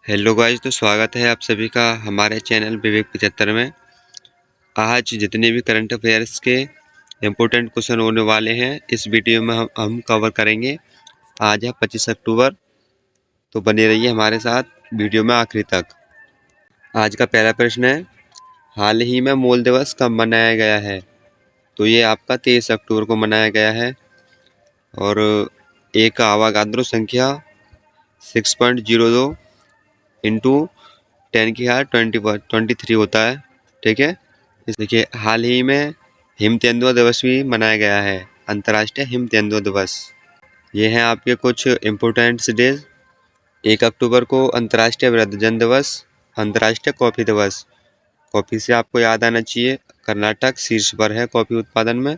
Hello guys, तो स्वागत है आप सभी का हमारे चैनल विवेक 75 में। आज जितने भी करंट अफेयर्स के इम्पोर्टेंट क्वेश्चन होने वाले हैं इस वीडियो में हम कवर करेंगे। आज है 25 अक्टूबर, तो बने रहिए हमारे साथ वीडियो में आखिरी तक। आज का पहला प्रश्न है, हाल ही में मूल दिवस कब मनाया गया है? तो ये आपका 23 अक्टूबर को मनाया गया है। और एक का आवागाद्रो संख्या 6.02 इंटू 10⁻23 होता है। ठीक है। देखिए, हाल ही में हिम तेंदुआ दिवस भी मनाया गया है, अंतर्राष्ट्रीय हिम तेंदुआ दिवस। ये हैं आपके कुछ इम्पोर्टेंट डेज। 1 अक्टूबर को अंतर्राष्ट्रीय वृद्धजन दिवस, अंतर्राष्ट्रीय कॉफ़ी दिवस। कॉफ़ी से आपको याद आना चाहिए, कर्नाटक शीर्ष पर है कॉफ़ी उत्पादन में।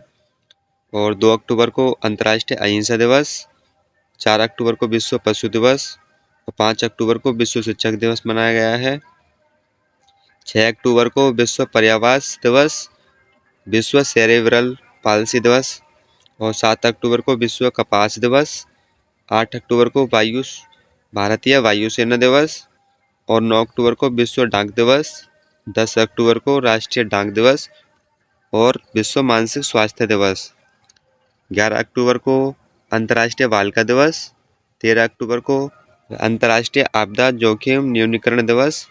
और 2 अक्टूबर को अंतर्राष्ट्रीय अहिंसा दिवस, 4 अक्टूबर को विश्व पशु दिवस और 5 अक्टूबर को विश्व शिक्षक दिवस मनाया गया है। 6 अक्टूबर को विश्व पर्यावरण दिवस, विश्व सेरेब्रल पाल्सी दिवस और 7 अक्टूबर को विश्व कपास दिवस। 8 अक्टूबर को भारतीय वायुसेना दिवस और 9 अक्टूबर को विश्व डाक दिवस। 10 अक्टूबर को राष्ट्रीय डाक दिवस और विश्व मानसिक स्वास्थ्य दिवस। 11 अक्टूबर को अंतर्राष्ट्रीय बालिका दिवस। 13 अक्टूबर को अंतर्राष्ट्रीय आपदा जोखिम न्यूनीकरण दिवस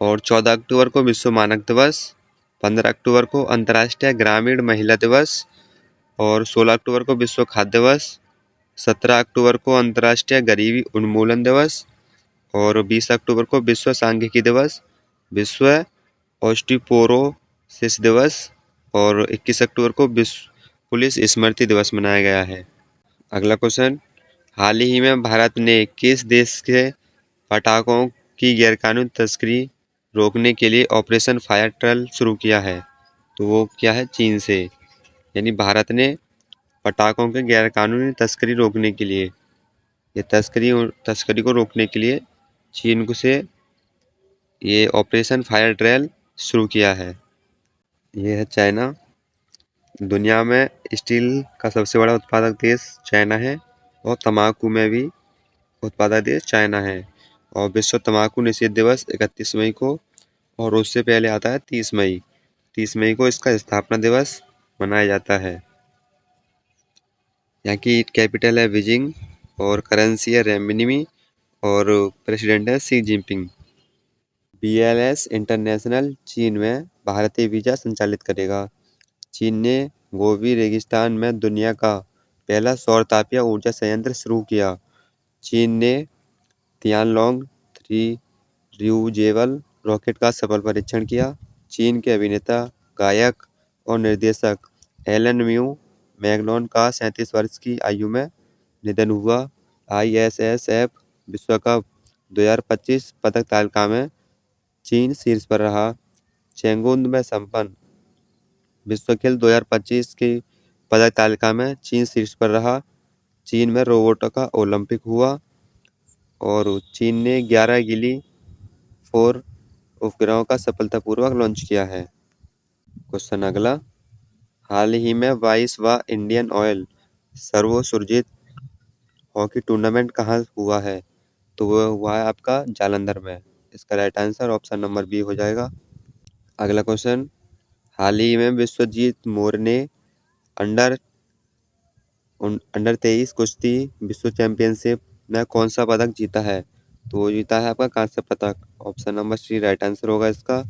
और 14 अक्टूबर को विश्व मानक दिवस। 15 अक्टूबर को अंतर्राष्ट्रीय ग्रामीण महिला दिवस और 16 अक्टूबर को विश्व खाद्य दिवस। 17 अक्टूबर को अंतर्राष्ट्रीय गरीबी उन्मूलन दिवस और 20 अक्टूबर को विश्व सांख्यिकी दिवस, विश्व ऑस्टियोपोरोसिस दिवस और 21 अक्टूबर को विश्व पुलिस स्मृति दिवस मनाया गया है। अगला क्वेश्चन, हाल ही में भारत ने किस देश के पटाखों की गैरकानूनी तस्करी रोकने के लिए ऑपरेशन फायर ट्रायल शुरू किया है? तो वो क्या है? चीन से। यानी भारत ने पटाखों के गैरकानूनी तस्करी रोकने के लिए, ये तस्करी को रोकने के लिए चीन से ये ऑपरेशन फायर ट्रायल शुरू किया है। ये है चाइना। दुनिया में स्टील का सबसे बड़ा उत्पादक देश चाइना है और तंबाकू में भी उत्पादक देश चाइना है। और विश्व तंबाकू निषेध दिवस 31 मई को और उससे पहले आता है 30 मई। 30 मई को इसका स्थापना दिवस मनाया जाता है। यहाँ की कैपिटल है बीजिंग और करेंसी है रेमनिमी और प्रेसिडेंट है शी जिनपिंग। BLS इंटरनेशनल चीन में भारतीय वीजा संचालित करेगा। चीन ने गोबी रेगिस्तान में दुनिया का पहला सौर तापीय ऊर्जा संयंत्र शुरू किया। चीन ने तियानलोंग 3 रियूजेबल रॉकेट का सफल परीक्षण किया। चीन के अभिनेता, गायक और निर्देशक एलन मैग्नोन का 37 वर्ष की आयु में निधन हुआ। ISSF विश्व कप 2025 पदक तालिका में चीन शीर्ष पर रहा। चेंगडू में संपन्न विश्व खेल 2025 की पदक तालिका में चीन शीर्ष पर रहा। चीन में रोबोटों का ओलंपिक हुआ और चीन ने 11 गीली-4 उपग्रहों का सफलतापूर्वक लॉन्च किया है। क्वेश्चन अगला, हाल ही में 22वां इंडियन ऑयल सर्वसुरजीत हॉकी टूर्नामेंट कहाँ हुआ है? तो वह हुआ है आपका जालंधर में। इसका right answer option number B हो जाएगा। अगला क्वेश्चन, हाल ही में विश्वजीत मौर्य ने अंडर 23 कुश्ती विश्व चैंपियनशिप में कौन सा पदक जीता है? तो वो जीता है आपका कांस्य पदक। Option number C right answer होगा इसका।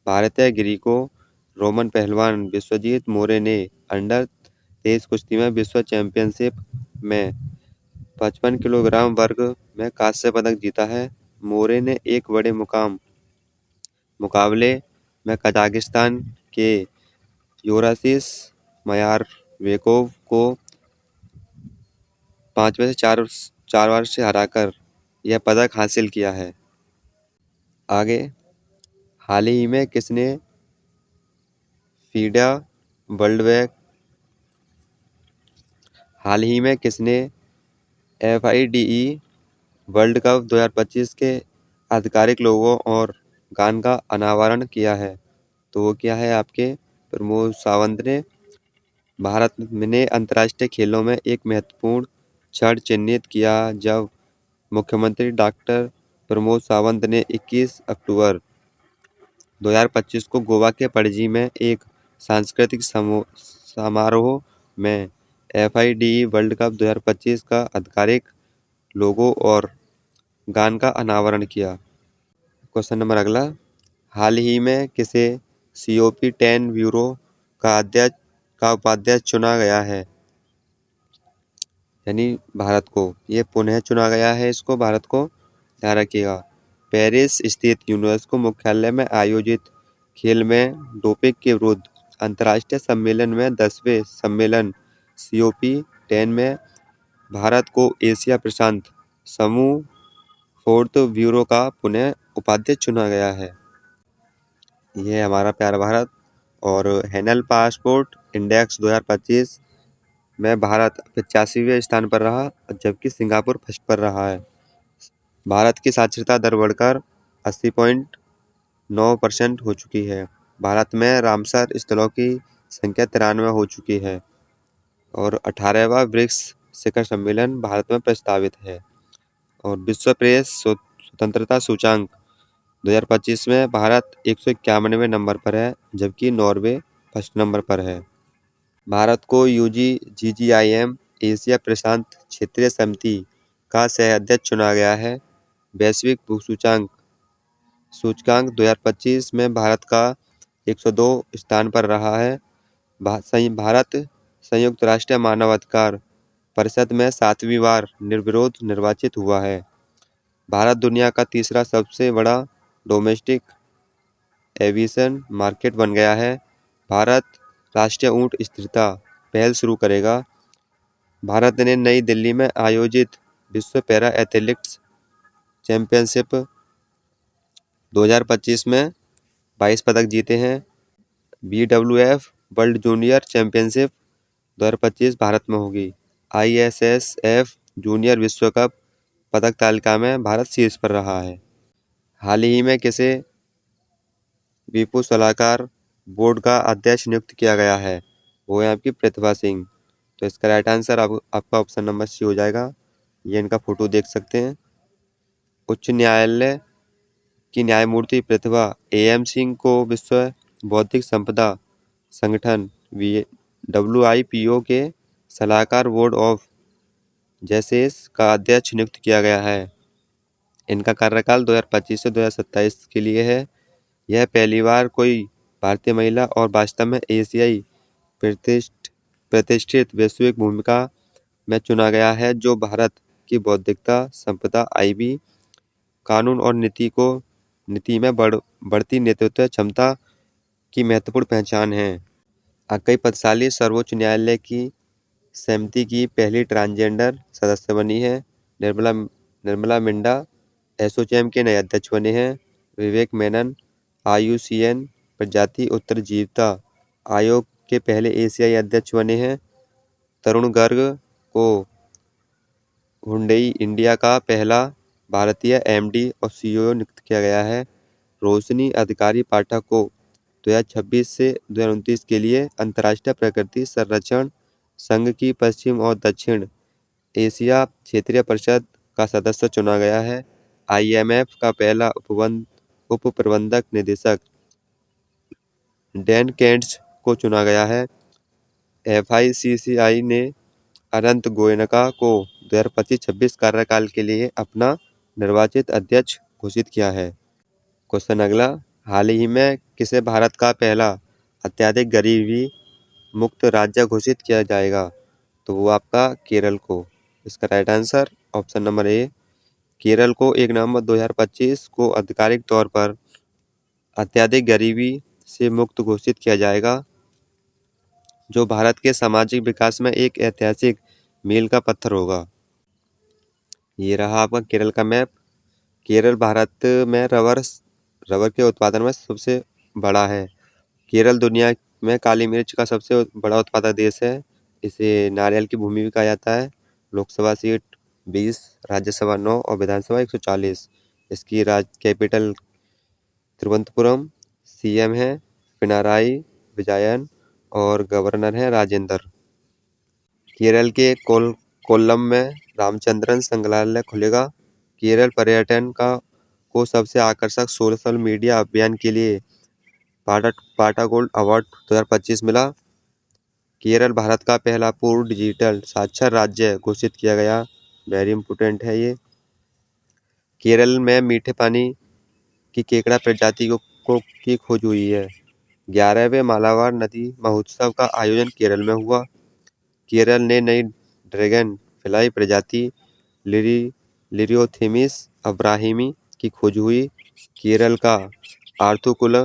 भारतीय ग्रीको रोमन पहलवान विश्वजीत मौर्य ने अंडर 23 कुश्ती में विश्व चैंपियनशिप में 55 किलोग्राम वर्ग में कांस्य पदक जीता है। मौर्य ने एक बड़े मुकाबले में कजाकिस्तान के योरासिस मायारबेकोव को 5 में से 4 बार से हराकर यह पदक हासिल किया है। आगे, हाल ही में किसने फीडा वर्ल्ड बैंक हाल ही में किसने FIDE वर्ल्ड कप 2025 के आधिकारिक लोगो और गान का अनावरण किया है? तो वो क्या है आपके प्रमोद सावंत ने। भारत ने अंतर्राष्ट्रीय खेलों में एक महत्वपूर्ण क्षण चिन्हित किया जब मुख्यमंत्री डॉक्टर प्रमोद सावंत ने 21 अक्टूबर 2025 को गोवा के पणजी में एक सांस्कृतिक समारोह में FIDE वर्ल्ड कप 2025 का आधिकारिक लोगो और गान का अनावरण किया। क्वेश्चन नंबर अगला, हाल ही में किसे COP10 ब्यूरो का उपाध्यक्ष चुना गया है? यानी भारत को ये पुनः चुना गया है, इसको भारत को ध्यान रखिएगा। पेरिस स्थित यूनेस्को मुख्यालय में आयोजित खेल में डोपिंग के विरुद्ध अंतर्राष्ट्रीय सम्मेलन में 10वें सम्मेलन COP10 में भारत को एशिया प्रशांत समूह फोर्थ ब्यूरो का पुनः उपाध्यक्ष चुना गया है। ये है हमारा प्यारा भारत। और हैनल पासपोर्ट इंडेक्स 2025 में भारत 85वें स्थान पर रहा, जबकि सिंगापुर फर्स्ट पर रहा है। भारत की साक्षरता दर बढ़कर 80.9% हो चुकी है। भारत में रामसर स्थलों की संख्या 93 हो चुकी है और 18वां ब्रिक्स शिखर सम्मेलन भारत में प्रस्तावित है। और विश्व प्रेस स्वतंत्रता सूचांक 2025 में भारत 151वें नंबर पर है, जबकि नॉर्वे फर्स्ट नंबर पर है। भारत को UGGIM एशिया प्रशांत क्षेत्रीय समिति का सह अध्यक्ष चुना गया है। वैश्विक भू सूचकांक 2025 में भारत का 102 स्थान पर रहा है। भारत संयुक्त राष्ट्र मानवाधिकार परिषद में 7वीं बार निर्विरोध निर्वाचित हुआ है। भारत दुनिया का तीसरा सबसे बड़ा डोमेस्टिक एविएशन मार्केट बन गया है। भारत राष्ट्रीय ऊंट स्थिरता पहल शुरू करेगा। भारत ने नई दिल्ली में आयोजित विश्व पैरा एथलेटिक्स चैंपियनशिप 2025 में 22 पदक जीते हैं। BWF world junior championship 2025 Bharat में होगी। ISSF जूनियर विश्व कप पदक तालिका में भारत शीर्ष पर रहा है। हाल ही में किसे विपु सलाहकार बोर्ड का अध्यक्ष नियुक्त किया गया है? वो है आपकी प्रतिभा सिंह। तो इसका राइट आंसर आपका ऑप्शन नंबर C हो जाएगा। ये इनका फोटो देख सकते हैं। उच्च न्यायालय की न्यायमूर्ति प्रतिभा AM सिंह को विश्व बौद्धिक संपदा संगठन WIPO के सलाहकार बोर्ड ऑफ जजेस का अध्यक्ष नियुक्त किया गया है। इनका कार्यकाल 2025 से 2027 के लिए है। यह पहली बार कोई भारतीय महिला और वास्तव में एशियाई प्रतिष्ठित वैश्विक भूमिका में चुना गया है, जो भारत की बौद्धिकता संपदा IB कानून और नीति में बढ़ती नेतृत्व क्षमता की महत्वपूर्ण पहचान है। अक्कई पद्मशाली सर्वोच्च न्यायालय की समिति की पहली ट्रांसजेंडर सदस्य बनी है। निर्मला मिंडा एसोचैम के नए अध्यक्ष बने हैं। विवेक मेनन IUCN प्रजाति उत्तरजीविता आयोग के पहले एशियाई अध्यक्ष बने हैं। तरुण गर्ग को हुंडई इंडिया का पहला भारतीय MD और CEO नियुक्त किया गया है। रोशनी अधिकारी पाठक को 2026 से 2029 के लिए अंतर्राष्ट्रीय प्रकृति संरक्षण संघ की पश्चिम और दक्षिण एशिया क्षेत्रीय परिषद का सदस्य चुना गया है। IMF का पहला उप प्रबंधक निदेशक डैन केंट्स को चुना गया है। FICCI ने अनंत गोयनका को 2025-26 कार्यकाल के लिए अपना निर्वाचित अध्यक्ष घोषित किया है। क्वेश्चन अगला, हाल ही में किसे भारत का पहला अत्यधिक गरीबी मुक्त राज्य घोषित किया जाएगा? तो वो आपका केरल को। इसका right answer option number A, Kerala को 1 नवंबर 2025 को आधिकारिक तौर पर अत्यधिक गरीबी से मुक्त घोषित किया जाएगा, जो भारत के सामाजिक विकास में एक ऐतिहासिक मील का पत्थर होगा। ये रहा आपका केरल का मैप। केरल भारत में रबर के उत्पादन में सबसे बड़ा है। केरल दुनिया में काली मिर्च का सबसे बड़ा उत्पादक देश है। इसे नारियल की भूमि भी कहा जाता है। लोकसभा सीट 20, राज्यसभा 9 और विधानसभा 140। इसकी कैपिटल तिरुवनंतपुरम। CM है पिनाराई विजयन और गवर्नर है राजेंद्र। केरल के कोल्लम में रामचंद्रन संग्रहालय खुलेगा। केरल पर्यटन को सबसे आकर्षक सोशल मीडिया अभियान के लिए पाटा गोल्ड अवार्ड 2025 मिला। केरल भारत का पहला पूर्ण डिजिटल साक्षर राज्य घोषित किया गया। वेरी इंपोर्टेंट है ये। केरल में मीठे पानी की केकड़ा प्रजाति की खोज हुई है। 11वें मालाबार नदी महोत्सव का आयोजन केरल में हुआ। केरल ने नई ड्रैगन फ्लाई प्रजाति लिरियोथेमिस अब्राहिमी की खोज हुई। केरल का आर्थुकुला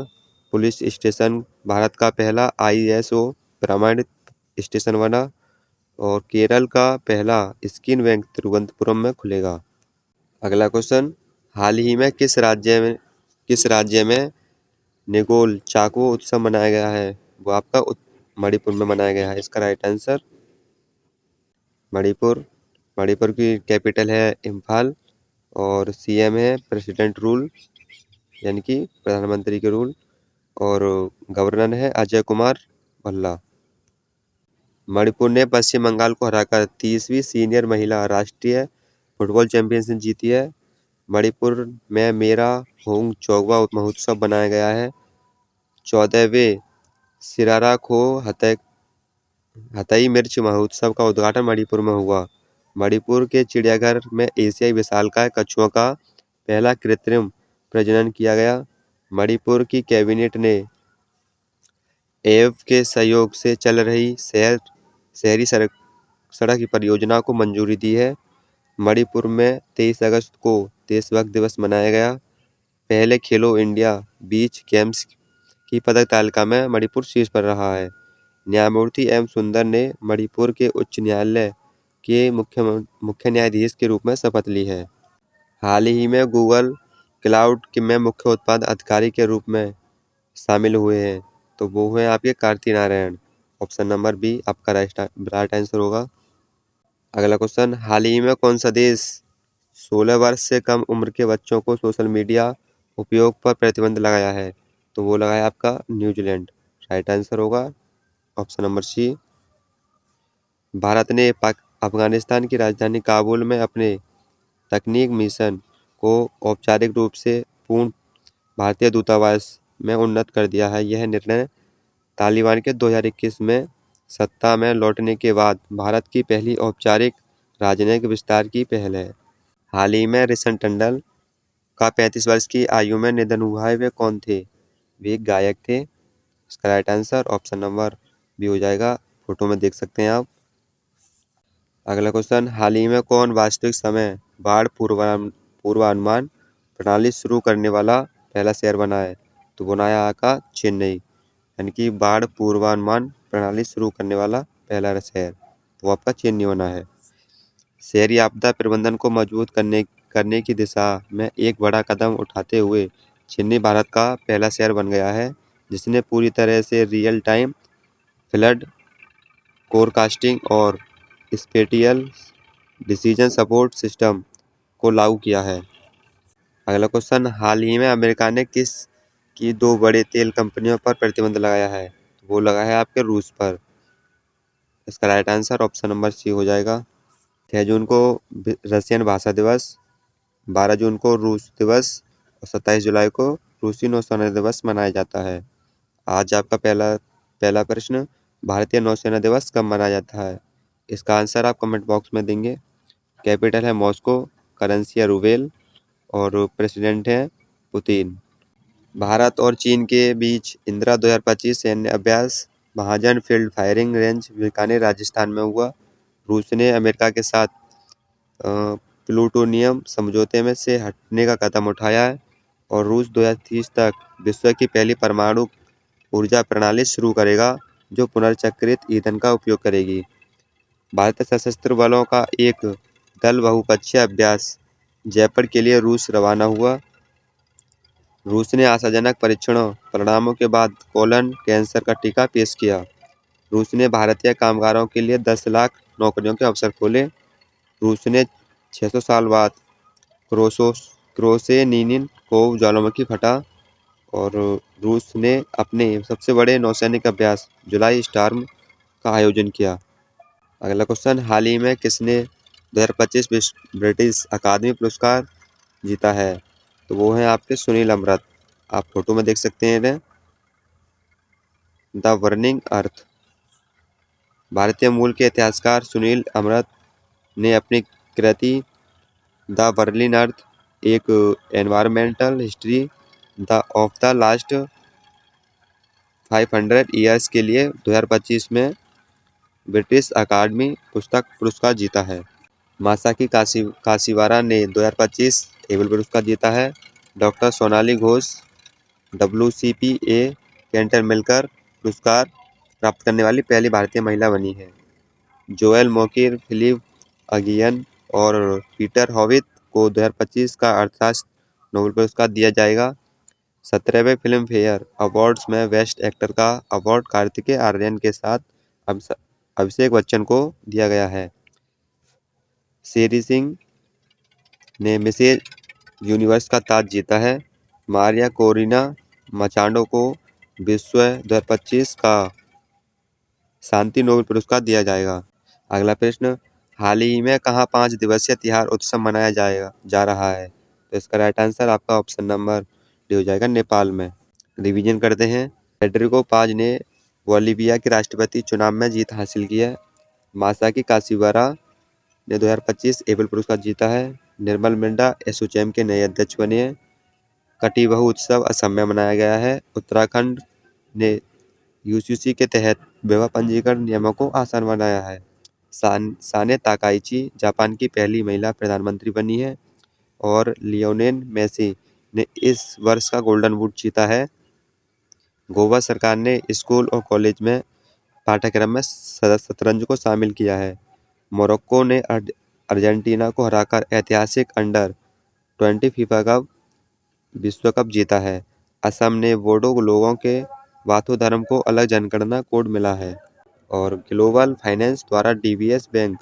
पुलिस स्टेशन भारत का पहला ISO प्रमाणित स्टेशन बना। और केरल का पहला स्किन बैंक तिरुवनंतपुरम में खुलेगा। अगला क्वेश्चन, हाल ही में किस राज्य में निगोल चाको उत्सव मनाया गया है? वो आपका मणिपुर में मनाया गया है। इसका राइट आंसर मणिपुर। मणिपुर की कैपिटल है इम्फाल और CM है प्रेसिडेंट रूल, यानी कि प्रधानमंत्री के रूल, और गवर्नर है अजय कुमार भल्ला। मणिपुर ने पश्चिम बंगाल को हराकर 30वीं सीनियर महिला राष्ट्रीय फुटबॉल चैंपियनशिप जीती है। मणिपुर में मेरा होंग चोगवा महोत्सव बनाया गया है। 14वें सिरारा खो हथई मिर्च महोत्सव का उद्घाटन मणिपुर में हुआ। मणिपुर के चिड़ियाघर में एशियाई विशालकाय कछुओं का पहला कृत्रिम प्रजनन किया गया। मणिपुर की कैबिनेट ने एव के सहयोग से चल रही शहरी सड़क परियोजना को मंजूरी दी है। मणिपुर में 23 अगस्त को देशभक्त दिवस मनाया गया। पहले खेलो इंडिया बीच गेम्स की पदक तालिका में मणिपुर शीर्ष पर रहा है। न्यायमूर्ति M सुंदर ने मणिपुर के उच्च न्यायालय के मुख्य न्यायाधीश के रूप में शपथ ली है। हाल ही में गूगल क्लाउड में मुख्य उत्पाद अधिकारी के रूप में शामिल हुए हैं, तो वो हैं आपके Karti Narayan. Option number B आपका राइट आंसर होगा। अगला क्वेश्चन, हाल ही में कौन सा देश 16 वर्ष से कम उम्र के बच्चों को सोशल मीडिया उपयोग पर प्रतिबंध लगाया है? तो वो लगाया आपका न्यूजीलैंड। राइट आंसर होगा ऑप्शन नंबर सी। भारत ने अफगानिस्तान की राजधानी काबुल में अपने तकनीक मिशन को औपचारिक रूप से पूर्ण भारतीय दूतावास में उन्नत कर दिया है। यह निर्णय तालिबान के 2021 में सत्ता में लौटने के बाद भारत की पहली औपचारिक राजनयिक विस्तार की पहल है। हाल ही में ऋषभ टंडन का 35 वर्ष की आयु में निधन हुआ है। वे कौन थे? वे एक गायक थे। इसका right answer option number B हो जाएगा। फोटो में देख सकते हैं आप। अगला क्वेश्चन, हाल ही में कौन वास्तविक समय बाढ़ पूर्वानुमान प्रणाली शुरू करने वाला पहला शहर बना है? तो बनाया आपका चेन्नई, यानी कि बाढ़ पूर्वानुमान प्रणाली शुरू करने वाला पहला शहर वो आपका चेन्नई बना है। शहरी आपदा प्रबंधन को मजबूत करने की दिशा में एक बड़ा कदम उठाते हुए चेन्नई भारत का पहला शहर बन गया है, जिसने पूरी तरह से रियल टाइम फ्लड फोरकास्टिंग और स्पेटियल डिसीजन सपोर्ट सिस्टम को लागू किया है। अगला क्वेश्चन, हाल ही में अमेरिका ने किस की 2 बड़े तेल कंपनियों पर प्रतिबंध लगाया है? वो लगा है आपके रूस पर। इसका right answer option number C हो जाएगा। 6 जून को रशियन भाषा दिवस, 12 जून को रूस दिवस और 27 जुलाई को रूसी नौसेना दिवस मनाया जाता है। आज आपका पहला प्रश्न, भारतीय नौसेना दिवस कब मनाया जाता है? इसका आंसर आप कमेंट बॉक्स में देंगे। कैपिटल है मॉस्को, करेंसी है रूबेल और प्रेसिडेंट है पुतिन। भारत और चीन के बीच इंदिरा 2025 सैन्य अभ्यास Mahajan field firing range Bikaner Rajasthan में हुआ। रूस ने अमेरिका के साथ प्लूटोनियम समझौते में से हटने का कदम उठाया है और रूस 2030 तक विश्व की पहली परमाणु ऊर्जा प्रणाली शुरू करेगा जो पुनर्चक्रित ईंधन का उपयोग करेगी। भारतीय सशस्त्र बलों का एक दल बहुपक्षीय अभ्यास जयपुर के लिए रूस रवाना हुआ। रूस ने आशाजनक परीक्षणों परिणामों के बाद कोलन कैंसर का टीका पेश किया। रूस ने भारतीय कामगारों के लिए 10 लाख नौकरियों के अवसर खोले। रूस ने 600 साल बाद क्रोसेनिनिन को ज्वालामुखी फटा और रूस ने अपने सबसे बड़े नौसैनिक अभ्यास जुलाई स्टॉर्म का आयोजन किया। अगला क्वेश्चन, हाल ही में किसने 2025 ब्रिटिश अकादमी पुरस्कार जीता है, तो वो है आपके सुनील अमृत। आप फोटो में देख सकते हैं इन्हें। द बर्निंग अर्थ। भारतीय मूल के इतिहासकार सुनील अमृत ने अपनी कृति द बर्लिन अर्थ, एक environmental history the of the last 500 years के लिए 2025 में ब्रिटिश अकादमी पुस्तक पुरस्कार जीता है। मासाकी काशिवारा ने 2025 एबल पुरस्कार जीता है। Doctor Sonali Ghosh WCPA Kanter मिलकर पुरस्कार प्राप्त करने वाली पहली भारतीय महिला बनी है। जोएल मोकिर, फिलिप अगियन और पीटर हॉविट को 2025 का अर्थशास्त्र नोबेल पुरस्कार दिया जाएगा। 17वें फिल्म फेयर अवार्ड्स में बेस्ट एक्टर का अवार्ड कार्तिकेय आर्यन के साथ अभिषेक बच्चन को दिया गया है। शेरी सिंह ने मिसेज यूनिवर्स का ताज जीता है। मारिया कोरिना मचाडो को विश्व 2025 का शांति नोबेल पुरस्कार दिया जाएगा। अगला प्रश्न, हाल ही में कहाँ 5 दिवसीय तिहार उत्सव मनाया जा रहा है? तो इसका राइट आंसर आपका ऑप्शन नंबर डी हो जाएगा, नेपाल में। रिवीजन करते हैं। फेडरिको पाज ने बोलिविया के राष्ट्रपति चुनाव में जीत हासिल की है। मासाकी काशिवारा ने 2025 एबल पुरस्कार जीता है। निर्मल मिंडा एसोचैम के नए अध्यक्ष बने हैं। कटी बहु उत्सव असम में मनाया गया है। उत्तराखंड ने यूसीसी के तहत विवाह पंजीकरण नियमों को आसान बनाया है। साने ताकाइची जापान की पहली महिला प्रधानमंत्री बनी है। और लियोनेल मेसी ने इस वर्ष का गोल्डन बूट जीता है। गोवा सरकार ने स्कूल और कॉलेज में पाठ्यक्रम में शतरंज को शामिल किया है। मोरक्को ने अर्जेंटीना को हराकर ऐतिहासिक अंडर-20 फीफा कप विश्व कप जीता है। असम ने बोडो लोगों के वाथो धर्म को अलग जनगणना कोड मिला है। और ग्लोबल फाइनेंस द्वारा डीबीएस बैंक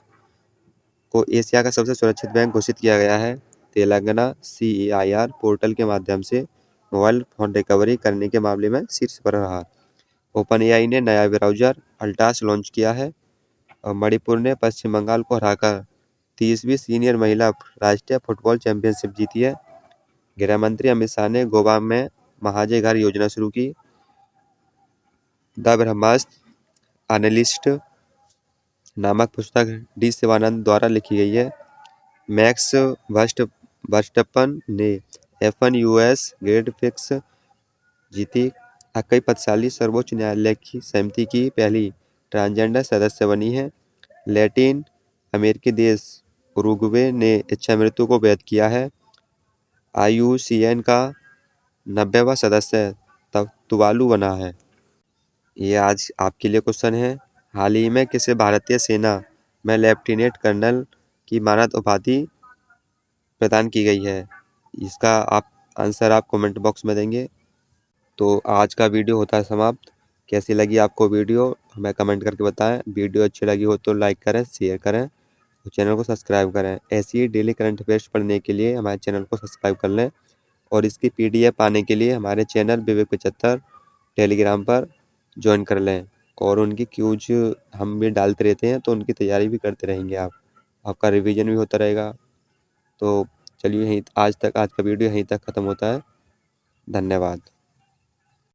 को एशिया का सबसे सुरक्षित बैंक घोषित किया गया है। तेलंगाना CAIR पोर्टल के माध्यम से मोबाइल फोन रिकवरी करने के मामले में शीर्ष पर रहा। ओपन एआई ने नया ब्राउजर अल्टास लॉन्च किया है। और मणिपुर ने पश्चिम बंगाल को हराकर 30वीं सीनियर महिला राष्ट्रीय फुटबॉल चैंपियनशिप जीती है। गृह मंत्री अमित शाह ने गोवा में महाजय घर योजना शुरू की। द ब्रह्मास्त्र एनालिस्ट नामक पुस्तक डी शिवानंद द्वारा लिखी गई है। मैक्स वर्स्टप्पन ने F1 US ग्रेड फिक्स जीती। अक्कई पथशाली सर्वोच्च न्यायालय की समिति की पहली ट्रांसजेंडर सदस्य बनी है। लैटिन अमेरिकी देश उरुग्वे ने इच्छा मृत्यु को वैध किया है। IUCN का 90वां सदस्य तुवालु बना है। ये आज आपके लिए क्वेश्चन है। हाल ही में किसे भारतीय सेना में लेफ्टिनेंट कर्नल की मानद उपाधि प्रदान की गई है? इसका आंसर आप कमेंट बॉक्स में देंगे। तो आज का वीडियो होता है समाप्त। कैसी लगी आपको वीडियो हमें कमेंट करके बताएं। वीडियो अच्छी लगी हो तो लाइक करें, शेयर करें और चैनल को सब्सक्राइब करें। ऐसी ही डेली करंट अफेयर्स पढ़ने के लिए हमारे चैनल को सब्सक्राइब कर लें। और इसकी PDF पाने के लिए हमारे चैनल विवेक 75 टेलीग्राम पर ज्वाइन कर लें। और उनकी क्यूज हम भी डालते रहते हैं, तो उनकी तैयारी भी करते रहेंगे आप। आपका रिवीजन भी होता रहेगा। तो चलिए आज का वीडियो यहीं तक ख़त्म होता है। धन्यवाद।